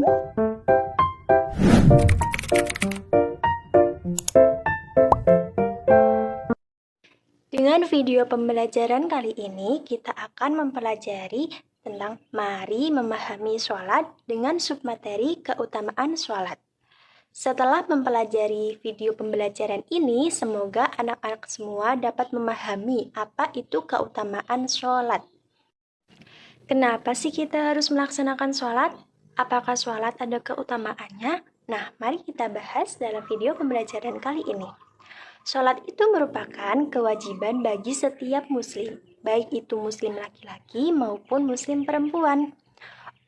Dengan video pembelajaran kali ini, kita akan mempelajari tentang mari memahami sholat dengan submateri keutamaan sholat. Setelah mempelajari video pembelajaran ini, semoga anak-anak semua dapat memahami apa itu keutamaan sholat. Kenapa sih kita harus melaksanakan sholat? Apakah sholat ada keutamaannya? Nah, mari kita bahas dalam video pembelajaran kali ini. Sholat itu merupakan kewajiban bagi setiap muslim, baik itu muslim laki-laki maupun muslim perempuan.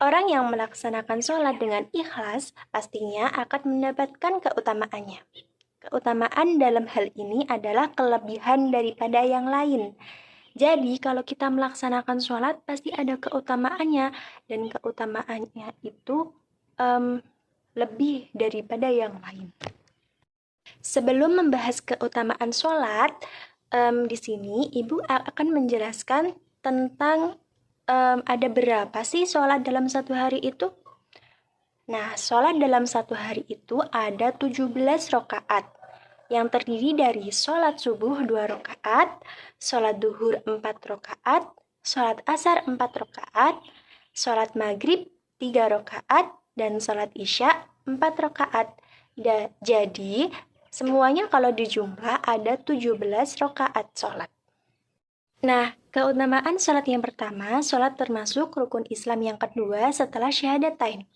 Orang yang melaksanakan sholat dengan ikhlas pastinya akan mendapatkan keutamaannya. Keutamaan dalam hal ini adalah kelebihan daripada yang lain. Jadi kalau kita melaksanakan sholat pasti ada keutamaannya, dan keutamaannya itu lebih daripada yang lain. Sebelum membahas keutamaan sholat, di sini Ibu akan menjelaskan tentang ada berapa sih sholat dalam satu hari itu? Nah, sholat dalam satu hari itu ada 17 rakaat, yang terdiri dari sholat subuh 2 rakaat, sholat duhur 4 rakaat, sholat asar 4 rakaat, sholat maghrib 3 rakaat, dan sholat isya 4 rakaat. Jadi, semuanya kalau dijumlah ada 17 rakaat sholat. Nah, keutamaan sholat yang pertama, sholat termasuk rukun Islam yang kedua setelah syahadatain.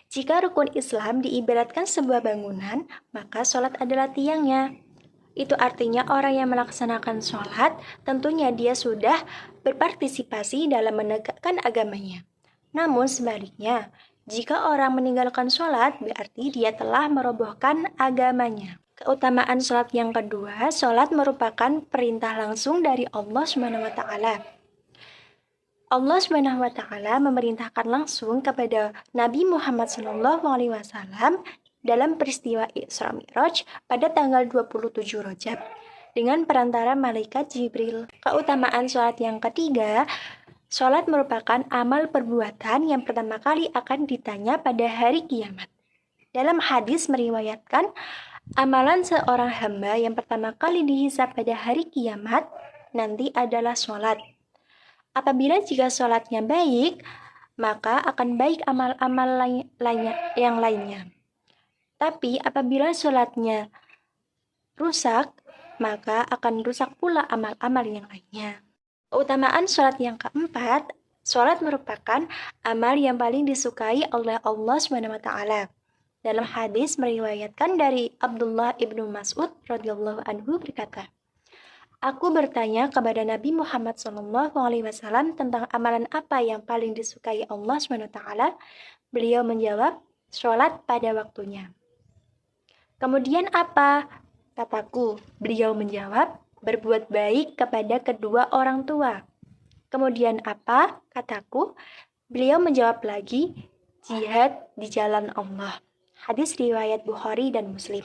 Jika rukun Islam diibaratkan sebuah bangunan, maka sholat adalah tiangnya. Itu artinya orang yang melaksanakan sholat, tentunya dia sudah berpartisipasi dalam menegakkan agamanya. Namun sebaliknya, jika orang meninggalkan sholat, berarti dia telah merobohkan agamanya. Keutamaan sholat yang kedua, sholat merupakan perintah langsung dari Allah SWT. Allah SWT memerintahkan langsung kepada Nabi Muhammad SAW dalam peristiwa Isra Mi'raj pada tanggal 27 Rajab dengan perantara malaikat Jibril. Keutamaan sholat yang ketiga, sholat merupakan amal perbuatan yang pertama kali akan ditanya pada hari kiamat. Dalam hadis meriwayatkan, amalan seorang hamba yang pertama kali dihisab pada hari kiamat nanti adalah sholat. Apabila jika sholatnya baik, maka akan baik amal-amal yang lainnya. Tapi apabila sholatnya rusak, maka akan rusak pula amal-amal yang lainnya. Keutamaan sholat yang keempat, sholat merupakan amal yang paling disukai oleh Allah SWT. Dalam hadis meriwayatkan dari Abdullah ibnu Mas'ud radhiyallahu anhu berkata, "Aku bertanya kepada Nabi Muhammad SAW tentang amalan apa yang paling disukai Allah SWT. Beliau menjawab, sholat pada waktunya. Kemudian apa? Kataku. Beliau menjawab, berbuat baik kepada kedua orang tua. Kemudian apa? Kataku. Beliau menjawab lagi, jihad di jalan Allah. Hadis riwayat Bukhari dan Muslim.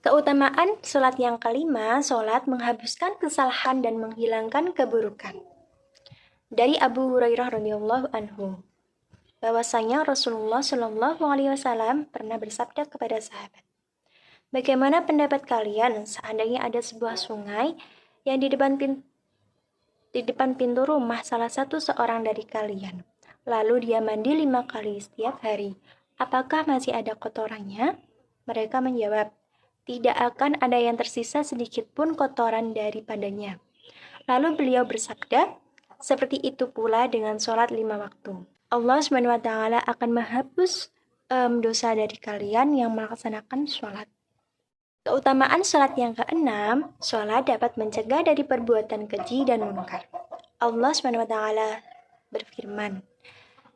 Keutamaan sholat yang kelima, sholat menghapuskan kesalahan dan menghilangkan keburukan. Dari Abu Hurairah radhiyallahu anhu, bahwasanya Rasulullah Shallallahu alaihi wasallam pernah bersabda kepada sahabat, "Bagaimana pendapat kalian seandainya ada sebuah sungai yang di depan pintu rumah salah satu seorang dari kalian, lalu dia mandi 5 kali setiap hari? Apakah masih ada kotorannya?" Mereka menjawab, "Tidak akan ada yang tersisa sedikit pun kotoran daripadanya." Lalu beliau bersabda, "Seperti itu pula dengan sholat 5 waktu. Allah SWT akan menghapus dosa dari kalian yang melaksanakan sholat." Keutamaan sholat yang keenam, sholat dapat mencegah dari perbuatan keji dan munkar. Allah SWT berfirman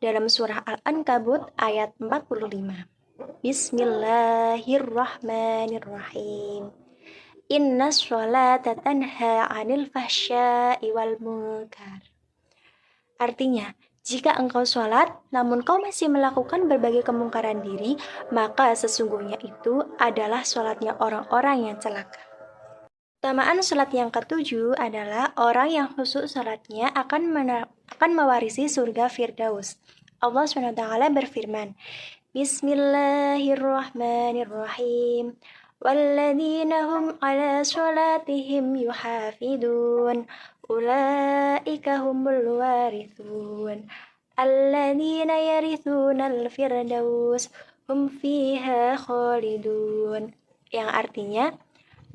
dalam surah Al-Ankabut ayat 45. Bismillahirrahmanirrahim. Inna sholata tanha 'anil fahsya'i wal munkar. Artinya, jika engkau sholat, namun kau masih melakukan berbagai kemungkaran diri, maka sesungguhnya itu adalah sholatnya orang-orang yang celaka. Keutamaan sholat yang ketujuh adalah orang yang khusyuk sholatnya akan mewarisi surga Firdaus. Allah SWT berfirman, Bismillahirrahmanirrahim. Walladzina hum ala sholatihim yuhafidun. Ulaika humul warithun. Alladzina yarithunal firdaus. Hum fiha khalidun. Yang artinya,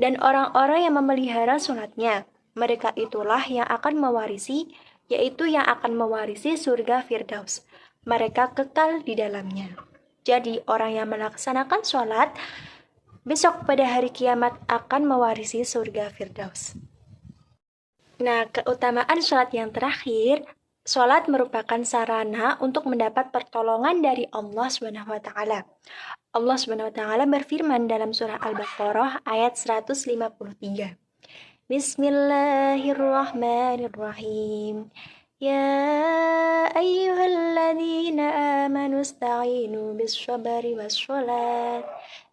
dan orang-orang yang memelihara sholatnya, mereka itulah yang akan mewarisi, yaitu yang akan mewarisi surga Firdaus. Mereka kekal di dalamnya. Jadi orang yang melaksanakan sholat besok pada hari kiamat akan mewarisi surga Firdaus. Nah, keutamaan sholat yang terakhir, sholat merupakan sarana untuk mendapat pertolongan dari Allah SWT. Allah SWT berfirman dalam surah Al-Baqarah ayat 153. Bismillahirrahmanirrahim. Ya ayyuhalladzina amanu ista'inu bis-sabri was-sholat.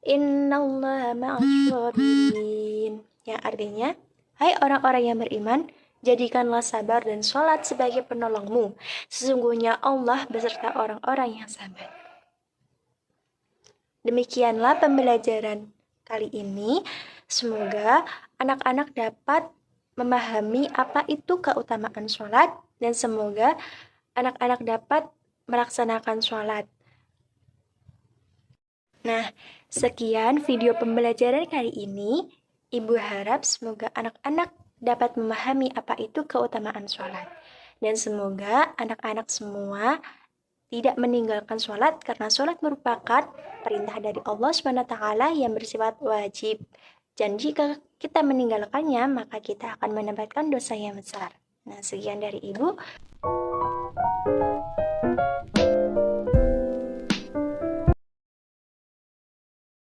Innallaha ma'as-sabirin. Yang artinya, hai orang-orang yang beriman, jadikanlah sabar dan sholat sebagai penolongmu. Sesungguhnya Allah beserta orang-orang yang sabar. Demikianlah pembelajaran kali ini. Semoga anak-anak dapat memahami apa itu keutamaan sholat, dan semoga anak-anak dapat melaksanakan sholat. Nah, sekian video pembelajaran kali ini. Ibu harap semoga anak-anak dapat memahami apa itu keutamaan sholat. Dan semoga anak-anak semua tidak meninggalkan sholat, karena sholat merupakan perintah dari Allah SWT yang bersifat wajib. Dan jika kita meninggalkannya, maka kita akan mendapatkan dosa yang besar. Nah, sekian dari Ibu.